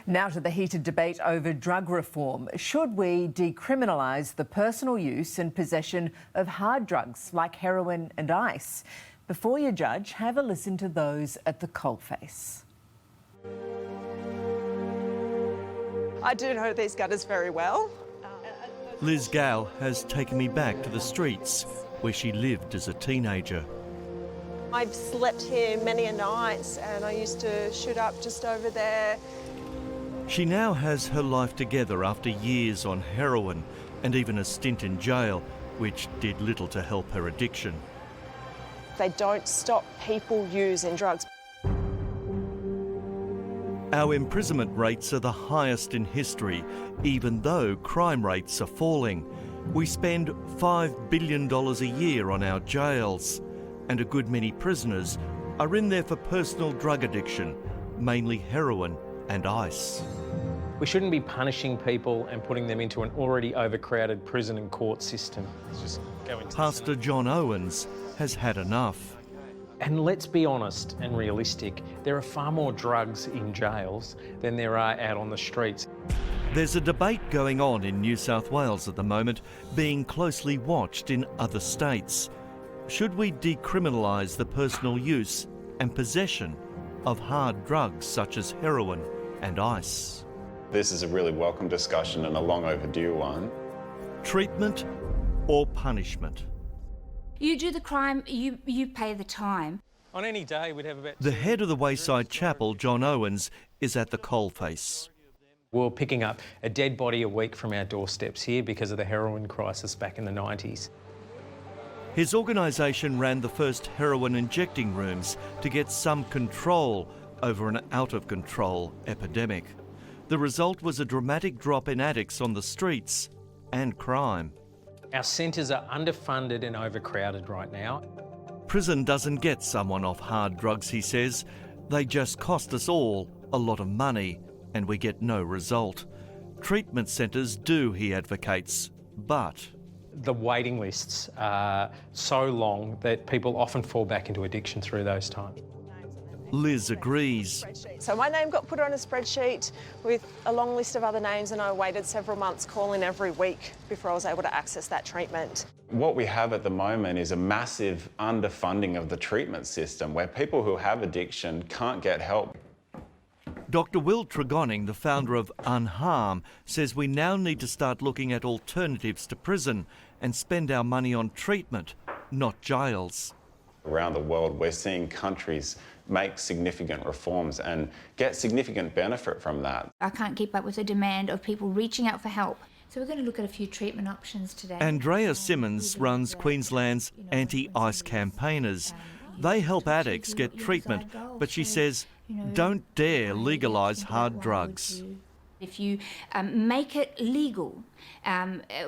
Now to the heated debate over drug reform. Should we decriminalise the personal use and possession of hard drugs like heroin and ice? Before you judge, have a listen to those at the coalface. I do know these gutters very well. Liz Gale has taken me back to the streets where she lived as a teenager. I've slept here many a night and I used to shoot up just over there. She now has her life together after years on heroin and even a stint in jail, which did little to help her addiction. They don't stop people using drugs. Our imprisonment rates are the highest in history, even though crime rates are falling. We spend $5 billion a year on our jails, and a good many prisoners are in there for personal drug addiction, mainly heroin and ice. We shouldn't be punishing people and putting them into an already overcrowded prison and court system. Just go into Pastor John Owens has had enough. And let's be honest and realistic, there are far more drugs in jails than there are out on the streets. There's a debate going on in New South Wales at the moment, being closely watched in other states. Should we decriminalise the personal use and possession of hard drugs such as heroin and ice? This is a really welcome discussion and a long overdue one. Treatment or punishment? You do the crime, you pay the time. On any day, we'd have about... The head of the Wayside Chapel, John Owens, is at the coalface. We're picking up a dead body a week from our doorsteps here because of the heroin crisis back in the 90s. His organisation ran the first heroin injecting rooms to get some control over an out-of-control epidemic. The result was a dramatic drop in addicts on the streets and crime. Our centres are underfunded and overcrowded right now. Prison doesn't get someone off hard drugs, he says. They just cost us all a lot of money and we get no result. Treatment centres do, he advocates, but... The waiting lists are so long that people often fall back into addiction through those times. Liz agrees. So my name got put on a spreadsheet with a long list of other names and I waited several months calling every week before I was able to access that treatment. What we have at the moment is a massive underfunding of the treatment system where people who have addiction can't get help. Dr Will Tregonning, the founder of Unharm, says we now need to start looking at alternatives to prison and spend our money on treatment, not jails. Around the world, we're seeing countries make significant reforms and get significant benefit from that. I can't keep up with the demand of people reaching out for help. So we're going to look at a few treatment options today. Andrea Simmons runs Queensland's anti-ice campaigners. They help addicts get treatment, but she says, don't dare legalise hard drugs. If you make it legal,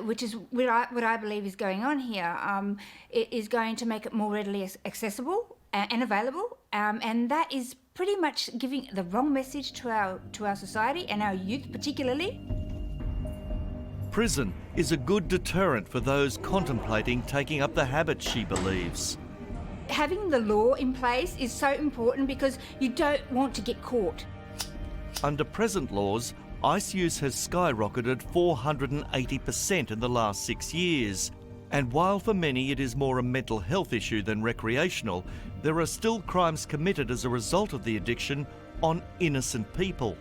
which is what I believe is going on here, it is going to make it more readily accessible and available, and that is pretty much giving the wrong message to our society and our youth particularly. Prison is a good deterrent for those contemplating taking up the habit, she believes. Having the law in place is so important because you don't want to get caught. Under present laws, ice use has skyrocketed 480% in the last 6 years. And while for many it is more a mental health issue than recreational, there are still crimes committed as a result of the addiction on innocent people.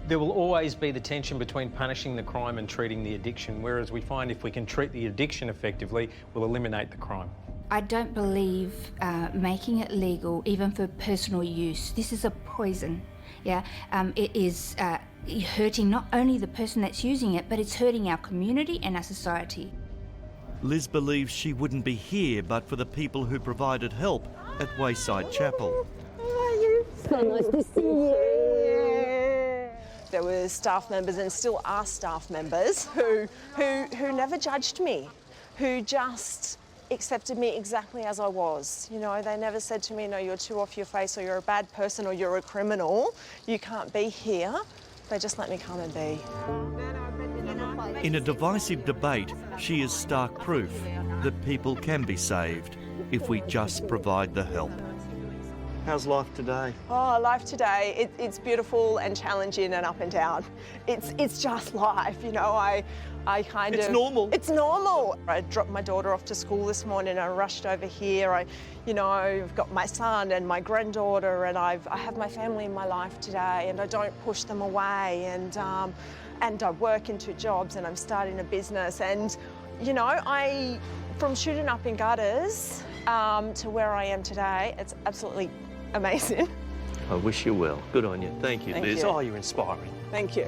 There will always be the tension between punishing the crime and treating the addiction, whereas we find if we can treat the addiction effectively, we'll eliminate the crime. I don't believe making it legal, even for personal use. This is a poison. Yeah, it is hurting not only the person that's using it, but it's hurting our community and our society. Liz believes she wouldn't be here but for the people who provided help at Wayside Chapel. How are you? So nice to see you. There were staff members and still are staff members who never judged me, who just accepted me exactly as I was. You know, they never said to me, no, you're too off your face, or you're a bad person, or you're a criminal. You can't be here. They just let me come and be. In a divisive debate, she is stark proof that people can be saved if we just provide the help. How's life today? Oh, life today, it's beautiful and challenging and up and down. It's just life, you know. I kind of... It's normal. It's normal. I dropped my daughter off to school this morning. I rushed over here. I've got my son and my granddaughter, and I have my family in my life today, and I don't push them away. And I work in 2 jobs, and I'm starting a business. And you know, from shooting up in gutters to where I am today, it's absolutely amazing. I wish you well. Good on you. Thank you, Thank Liz. you. Oh, you're inspiring. Thank you.